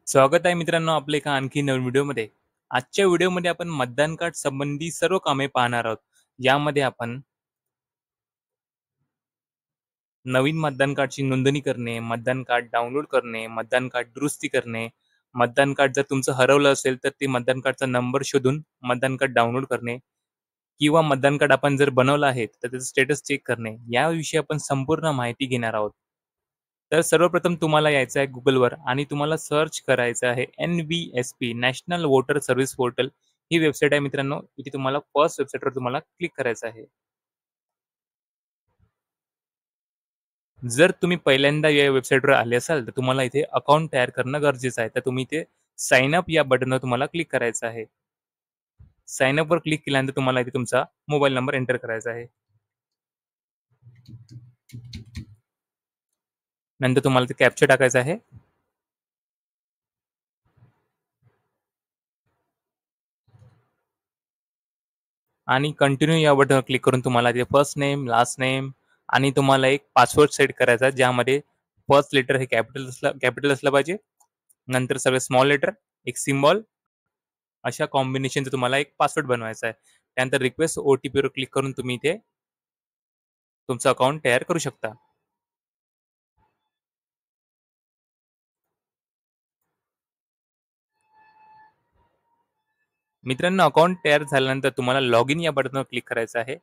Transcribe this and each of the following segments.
स्वागत आहे मित्रांनो आपल्या एका आणखी नवीन व्हिडिओमध्ये. आजच्या व्हिडिओमध्ये आपण मतदान कार्ड संबंधी सर्व कामे पाहणार आहोत. यामध्ये आपण नवीन मतदान कार्डची नोंदणी करणे, मतदान कार्ड डाउनलोड करणे, मतदान कार्ड दुरुस्ती करणे, मतदान कार्ड जर तुमचं हरवलं असेल तर ते मतदान कार्डचा नंबर शोधून मतदान कार्ड डाउनलोड करणे किंवा मतदान कार्ड आपण जर बनवलं आहे तर त्याचं स्टेटस चेक करणे, याविषयी आपण संपूर्ण माहिती घेणार आहोत. तर सर्वप्रथम तुम्हाला यायचं आहे Googleवर आणि तुम्हाला सर्च करायचं आहे NVSP national voter service portal ही वेबसाईट आहे मित्रांनो. इथे तुम्हाला फर्स्ट वेबसाईटवर तुम्हाला क्लिक करायचं आहे. जर तुम्ही पहिल्यांदा या वेबसाईटवर आले असाल, तर तुम्हाला इथे अकाउंट तयार करणं गरजेचं आहे. तर तुम्ही इथे साइन अप या बटनवर तुम्हाला क्लिक करायचं आहे. साइन अपवर क्लिक केल्यानंतर तुम्हाला इथे तुमचा मोबाईल नंबर एंटर करायचा आहे. नंतर तुम्हाला ते कॅप्चा टाकायचा आहे. आणि कंटिन्यू या बटनवर क्लिक करून तुम्हाला ते फर्स्ट नेम, लास्ट नेम आणि तुम्हाला एक पासवर्ड सेट करायचा आहे, ज्यामध्ये फर्स्ट लेटर हे कॅपिटल असलं पाहिजे. नंतर सगळे स्मॉल लेटर, एक सिम्बॉल अशा कॉम्बिनेशनचा तुम्हाला एक पासवर्ड बनवायचा आहे. त्यानंतर रिक्वेस्ट ओ-टी-पीवर क्लिक करून तुम्ही इथे तुमचं अकाउंट तयार करू शकता. मित्रांनो, अकाउंट तयार झाल्यानंतर तुम्हाला लॉग इन या बटनवर क्लिक करायचं आहे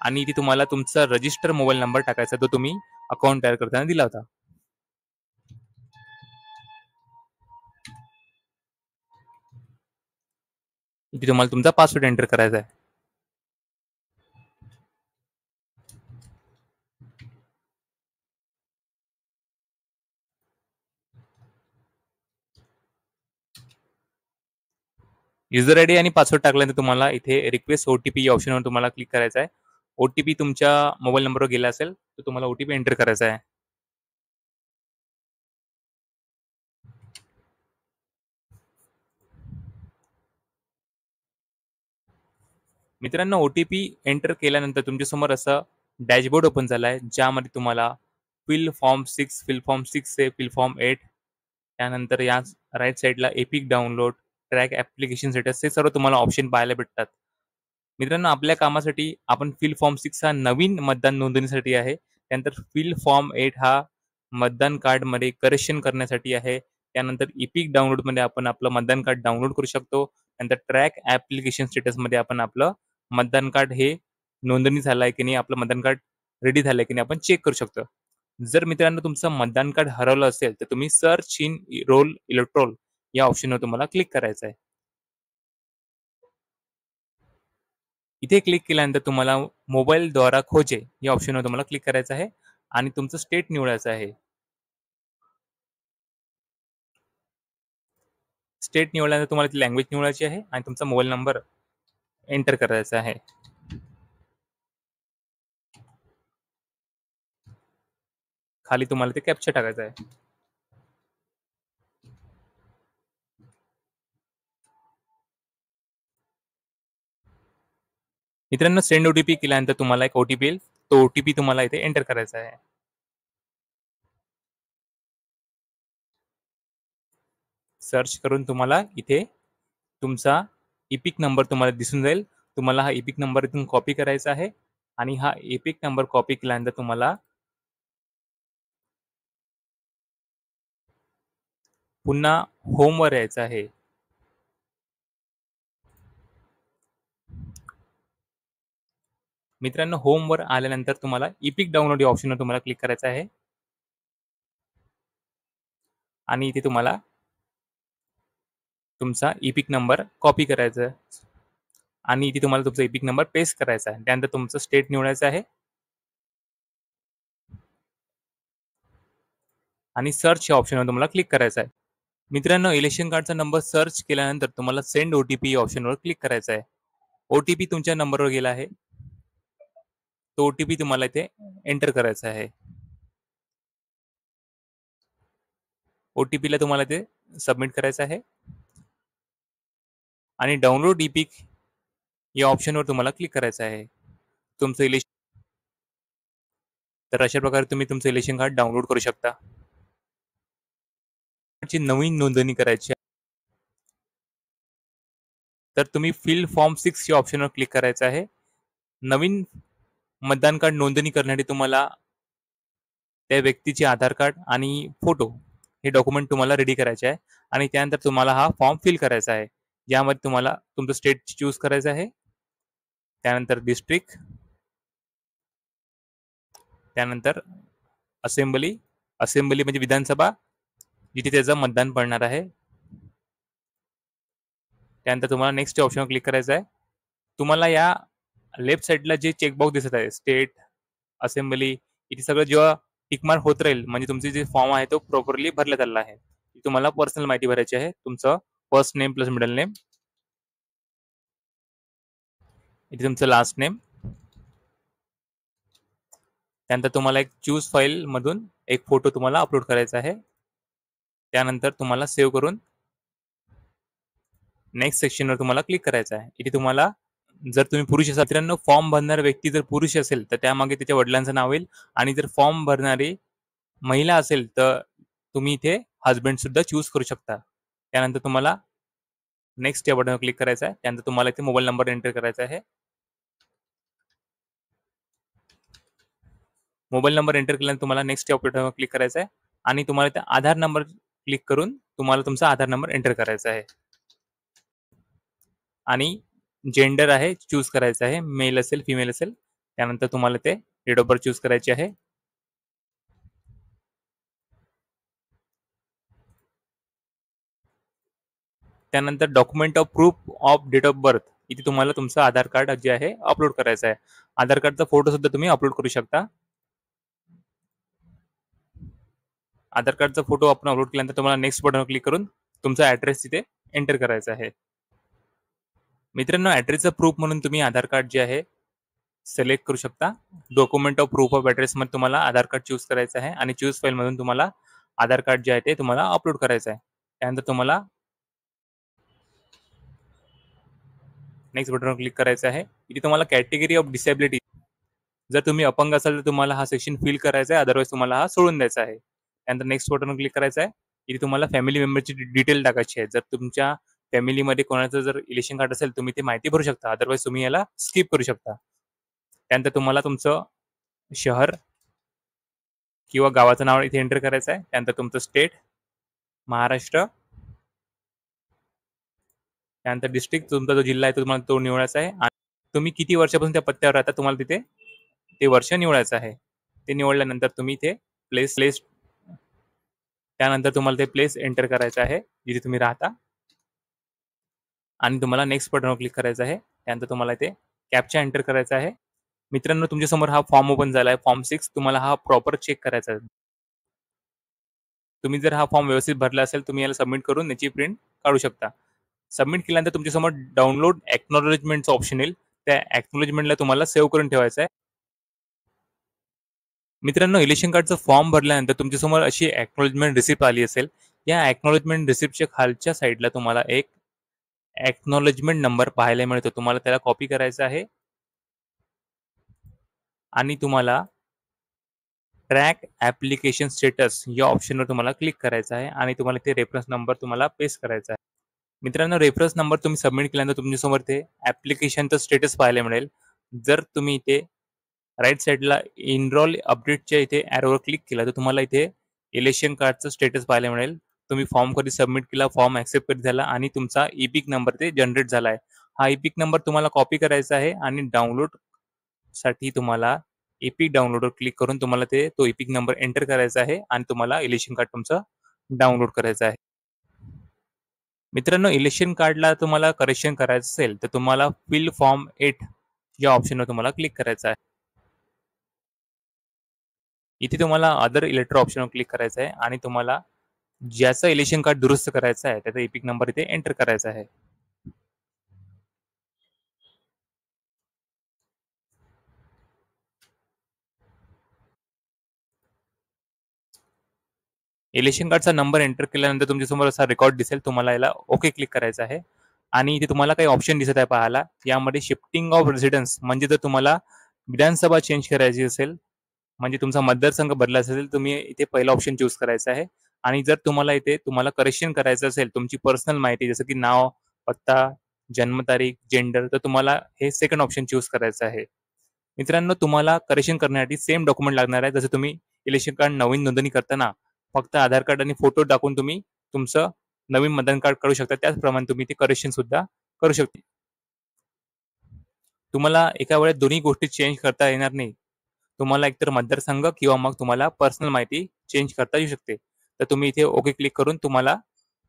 आणि इथे तुम्हाला तुमचा रजिस्टर मोबाईल नंबर टाकायचा, जो तुम्ही अकाउंट तयार करताना दिला होता. इथे तुम्हाला तुमचा पासवर्ड एंटर करायचा आहे. युजर आयडी आणि पासवर्ड टाकल्यानंतर तुम्हाला इथे रिक्वेस्ट ओ-टी-पी या ऑप्शनवर तुम्हाला क्लिक करायचं आहे. ओ-टी-पी तुमच्या मोबाईल नंबरवर गेला असेल, तर तुम्हाला ओ-टी-पी एंटर करायचा आहे. मित्रांनो, ओ-टी-पी एंटर केल्यानंतर तुमच्यासमोर असा डॅशबोर्ड ओपन झाला आहे, ज्यामध्ये तुम्हाला फिल फॉर्म 6, फिल फॉर्म 6 आहे, फिल फॉर्म 8 त्यानंतर या राइट साइडला epic download, track application status हे सर्व तुम्हाला ऑप्शन पाहायला भेटतात. मित्रांनो, आपल्या कामासाठी आपण फिल फॉर्म 6 हा नवीन मतदान नोंदणीसाठी आहे. त्यानंतर फिल फॉर्म 8 हा मतदान कार्डमध्ये करेक्शन करण्यासाठी आहे. त्यानंतर एपिक डाउनलोडमध्ये आपण आपलं मतदान कार्ड डाउनलोड करू शकतो. नंतर ट्रॅक ॲप्लिकेशन स्टेटसमध्ये आपण आपलं मतदान कार्ड हे नोंदणी झालं आहे की नाही, आपलं मतदान कार्ड रेडी झालं आहे की नाही आपण चेक करू शकतो. जर मित्रांनो तुमचं मतदान कार्ड हरवलं असेल, तर तुम्ही सर्च इन रोल इलेक्ट्रोल या ऑप्शनवर तुम्हाला क्लिक करायचं आहे. इथे क्लिक केल्यानंतर तुम्हाला मोबाईलद्वारा खोजे या ऑप्शनवर तुम्हाला क्लिक करायचं आहे आणि तुमचं स्टेट निवडायचं आहे. स्टेट निवडल्यानंतर तुम्हाला ती लँग्वेज निवडायची आहे आणि तुमचा मोबाईल नंबर एंटर करायचा आहे. खाली तुम्हाला ते कॅप्चा टाकायचा आहे. मित्रांनो, सेंड ओ-टी-पी केल्यानंतर तुम्हाला एक ओ-टी-पी येईल. तो ओ-टी-पी तुम्हाला इथे एंटर करायचा आहे. सर्च करून तुम्हाला इथे तुमचा एपिक नंबर तुम्हाला दिसून जाईल. तुम्हाला हा एपिक नंबर इथून कॉपी करायचा आहे आणि हा एपिक नंबर कॉपी केल्यानंतर तुम्हाला पुन्हा होमवर यायचं आहे. मित्रांनो, होमवर आल्यानंतर तुम्हाला एपिक डाउनलोड या ऑप्शनवर तुम्हाला क्लिक करायचं आहे आणि इथे तुम्हाला तुमचा एपिक नंबर कॉपी करायचा आहे आणि इथे तुम्हाला तुमचा एपिक नंबर पेस्ट करायचा आहे. त्यानंतर तुमचं स्टेट निवडायचं आहे आणि सर्च या ऑप्शनवर तुम्हाला क्लिक करायचं आहे. मित्रांनो, इलेक्शन कार्डचा नंबर सर्च केल्यानंतर तुम्हाला सेंड ओ-टी-पी या ऑप्शनवर क्लिक करायचं आहे. ओ-टी-पी तुमच्या नंबरवर गेला आहे. तो ओ-टी-पी तुम्हाला इथे एंटर करायचा आहे. ओ-टी-पीला तुम्हाला ते सबमिट करायचं आहे आणि डाउनलोड ई-पिक या ऑप्शनवर तुम्हाला क्लिक करायचं आहे. तुमचं इलेक्शन तर अशा प्रकारे तुम्ही तुमचं इलेक्शन कार्ड डाउनलोड करू शकता. नवीन नोंदणी करायची आहे, तर तुम्ही फिल फॉर्म 6 या ऑप्शनवर क्लिक करायचं आहे. नवीन मतदान कार्ड नोंदणी करण्यासाठी तुम्हाला त्या व्यक्तीचे आधार कार्ड आणि फोटो हे डॉक्युमेंट तुम्हाला रेडी करायचे आहे आणि त्यानंतर तुम्हाला हा फॉर्म फिल करायचा आहे. यामध्ये तुम्हाला तुमचं स्टेट चूज करायचं आहे, त्यानंतर डिस्ट्रिक्ट, त्यानंतर असेंब्ली, असेंब्ली म्हणजे विधानसभा जिथे त्याचं मतदान पडणार आहे. त्यानंतर तुम्हाला नेक्स्ट ऑप्शनवर क्लिक करायचं आहे. तुम्हाला या लेफ्ट साईडला जे चेकबॉक्स दिसत आहे स्टेट, असेंब्ली, इथे सगळं जेव्हा टिकमार्क होत राहील म्हणजे तुमचे जे फॉर्म आहे तो प्रॉपरली भरण्यात आलेला आहे. तुम्हाला पर्सनल माहिती भरायची आहे, तुमचं first name plus middle name, इथे तुमचं लास्ट नेम, त्यानंतर तुम्हाला एक चूज फाईल मधून एक फोटो तुम्हाला अपलोड करायचा आहे. त्यानंतर तुम्हाला सेव्ह करून नेक्स्ट सेक्शनवर तुम्हाला क्लिक करायचं आहे. इथे तुम्हाला जर तुम्ही पुरुष असाल, मित्रांनो फॉर्म भरणारा व्यक्ती जर पुरुष असेल तर त्यामागे त्याच्या वडिलांचं नाव येईल आणि जर फॉर्म भरणारी महिला असेल तर तुम्ही इथे हजबंड सुद्धा चूज करू शकता. त्यानंतर तुम्हाला नेक्स्ट या बटनवर क्लिक करायचं आहे. त्यानंतर तुम्हाला इथे मोबाईल नंबर एंटर करायचा आहे. मोबाईल नंबर एंटर केल्यानंतर तुम्हाला नेक्स्ट या बटनवर क्लिक करायचं आहे आणि तुम्हाला इथे आधार नंबर क्लिक करून तुम्हाला तुमचा आधार नंबर एंटर करायचा आहे आणि जेंडर आहे चूज करायचं आहे, मेल असेल फिमेल असेल. त्यानंतर तुम्हाला ते डेट ऑफ बर्थ चूज करायची आहे. त्यानंतर document of proof of date of birth इथे तुम्हाला तुमचं आधार कार्ड जे आहे अपलोड करायचं आहे. आधार कार्डचा फोटो सुद्धा तुम्ही अपलोड करू शकता. आधार कार्डचा फोटो आपण अपलोड केल्यानंतर तुम्हाला नेक्स्ट बटनवर क्लिक करून तुमचा ऍड्रेस तिथे एंटर करायचा आहे. मित्रांनो ऍड्रेसचा प्रूफ म्हणून तुम्ही आधार कार्ड जे आहे सिलेक्ट करू शकता. Document of proof of address मध्ये तुम्हाला आधार कार्ड चूज करायचं आहे आणि चूज फाईल मधून तुम्हाला आधार कार्ड जे आहे ते तुम्हाला अपलोड करायचं आहे. त्यानंतर तुम्हाला नेक्स्ट बटनवर क्लिक करायचं आहे. इथे तुम्हाला कॅटेगरी ऑफ डिसेबिलिटी, जर तुम्ही अपंग असाल तर तुम्हाला हा सेक्शन फिल करायचा आहे, अदरवाईज तुम्हाला हा सोडून द्यायचा आहे. त्यानंतर नेक्स्ट बटनवर क्लिक करायचं आहे. इथे तुम्हाला फॅमिली मेंबरची डिटेल टाकायची आहे. जर तुमच्या फॅमिलीमध्ये कोणाचं जर इलेक्शन कार्ड असेल तुम्ही ते माहिती भरू शकता, अदरवाईज तुम्ही याला स्किप करू शकता. त्यानंतर तुम्हाला तुमचं शहर किंवा गावाचं नाव इथे एंटर करायचं आहे. त्यानंतर तुमचं स्टेट महाराष्ट्र, त्यानंतर डिस्ट्रिक्ट तुमचा जो जिल्हा आहे तो तुम्हाला तो निवडायचा आहे आणि तुम्ही किती वर्षापासून त्या पत्त्यावर राहता तुम्हाला तिथे ते वर्ष निवडायचं आहे. ते निवडल्यानंतर तुम्ही इथे प्लेस त्यानंतर तुम्हाला ते प्लेस एंटर करायचं आहे जिथे तुम्ही राहता आणि तुम्हाला नेक्स्ट बटनवर क्लिक करायचं आहे. त्यानंतर तुम्हाला इथे कॅप्चा एंटर करायचा आहे. मित्रांनो तुमच्यासमोर हा फॉर्म ओपन झाला आहे, फॉर्म 6. तुम्हाला हा प्रॉपर चेक करायचा आहे. तुम्ही जर हा फॉर्म व्यवस्थित भरला असेल तुम्ही याला सबमिट करून याची प्रिंट काढू शकता. सबमिट केल्यानंतर तुमच्यासमोर डाउनलोड एक्नॉलेजमेंटचं ऑप्शन येईल. त्या एक्नॉलेजमेंटला तुम्हाला सेव्ह करून ठेवायचं आहे. मित्रांनो इलेक्शन कार्डचं फॉर्म भरल्यानंतर तुमच्यासमोर अशी एक्नॉलेजमेंट रिसिप्ट आली असेल. या एक्नॉलेजमेंट रिसिप्टच्या खालच्या साईडला तुम्हाला एक एक्नॉलेजमेंट नंबर पाहायला मिळतो. तुम्हाला त्याला कॉपी करायचा आहे आणि तुम्हाला ट्रॅक ऍप्लिकेशन स्टेटस या ऑप्शनवर तुम्हाला क्लिक करायचं आहे आणि तुम्हाला ते रेफरन्स नंबर तुम्हाला पेस्ट करायचा आहे. मित्रांनो रेफरन्स नंबर तुम्ही सबमिट केल्यानंतर तुमच्यासमोर ते ऍप्लिकेशनचं स्टेटस पाहायला मिळेल. जर तुम्ही इथे राईट साईडला इनरोल अपडेटच्या इथे ॲरोवर क्लिक केलं तर तुम्हाला इथे इलेक्शन कार्डचं स्टेटस पाहायला मिळेल. तुम्ही फॉर्म कधी सबमिट केला, फॉर्म ॲक्सेप्ट कधी झाला आणि तुमचा इपिक नंबर ते जनरेट झाला आहे. हा इपिक नंबर तुम्हाला कॉपी करायचा आहे आणि डाउनलोडसाठी तुम्हाला इपिक डाउनलोडवर क्लिक करून तुम्हाला तो इपिक नंबर एंटर करायचा आहे आणि तुम्हाला इलेक्शन कार्ड तुमचं डाउनलोड करायचं आहे. मित्रांनो इलेक्शन कार्डला तुम्हाला करेक्शन करायचं असेल तर तुम्हाला फिल फॉर्म 8 या ऑप्शनवर तुम्हाला क्लिक करायचं आहे. इथे तुम्हाला अदर इलेक्टर ऑप्शनवर क्लिक करायचं आहे आणि तुम्हाला ज्याचं इलेक्शन कार्ड दुरुस्त करायचं आहे त्याचा इपिक नंबर इथे एंटर करायचा आहे. इलेक्शन कार्डचा नंबर एंटर केल्यानंतर तुमच्यासमोर असा रेकॉर्ड दिसेल. तुम्हाला याला ओके क्लिक करायचं आहे आणि इथे तुम्हाला काही ऑप्शन दिसत आहे पाहायला. यामध्ये शिफ्टिंग ऑफ रेसिडेन्स म्हणजे जर तुम्हाला विधानसभा चेंज करायची असेल म्हणजे तुमचा मतदारसंघ बदलायचा असेल तुम्ही इथे पहिला ऑप्शन चूज करायचा आहे आणि जर तुम्हाला इथे तुम्हाला करेक्शन करायचं असेल तुमची पर्सनल माहिती जसं की नाव, पत्ता, जन्मतारीख, जेंडर, तर तुम्हाला हे सेकंड ऑप्शन चूज करायचं आहे. मित्रांनो, तुम्हाला करेक्शन करण्यासाठी सेम डॉक्युमेंट लागणार आहे. जसं तुम्ही इलेक्शन कार्ड नवीन नोंदणी करताना फक्त आधार कार्ड आणि फोटो टाकून तुम्ही तुमचं नवीन मतदान कार्ड काढू शकता. त्याचप्रमाणे तुम्ही ते करेक्शन सुद्धा करू शकता. तुम्हाला एका वेळेत दोन्ही गोष्टी चेंज करता येणार नाही. तुम्हाला एकतर मतदारसंघ किंवा मग तुम्हाला पर्सनल माहिती चेंज करता येऊ शकते. तर तुम्ही इथे ओके क्लिक करून तुम्हाला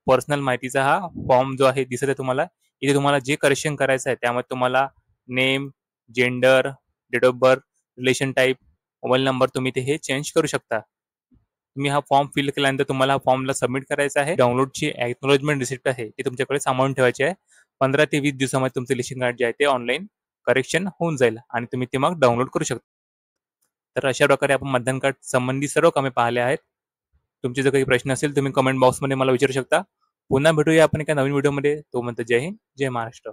पर्सनल माहितीचा हा फॉर्म जो आहे दिसत आहे तुम्हाला. इथे तुम्हाला जे करेक्शन करायचं आहे त्यामध्ये तुम्हाला name, gender, date of birth, relation type, mobile number तुम्ही इथे हे चेंज करू शकता. तुम्ही हा फॉर्म फिल केल्यानंतर तुम्हाला फॉर्मला सबमिट करायचा आहे. डाउनलोडची एक्नॉलेजमेंट रिसिप्ट आहे ती तुमच्याकडे सांभाळून ठेवायची आहे. 15 ते 20 दिवसामध्ये तुमचं इलेक्शन कार्ड जे आहे ते ऑनलाईन करेक्शन होऊन जाईल आणि तुम्ही ते मग डाउनलोड करू शकता. तर अशा प्रकारे आपण मतदान कार्ड संबंधी सर्व कामे पाहिले आहेत. तुमचे जर काही प्रश्न असेल तुम्ही कमेंट बॉक्समध्ये मला विचारू शकता. पुन्हा भेटूया आपण एका नवीन व्हिडिओमध्ये. तोपर्यंत जय हिंद, जय महाराष्ट्र.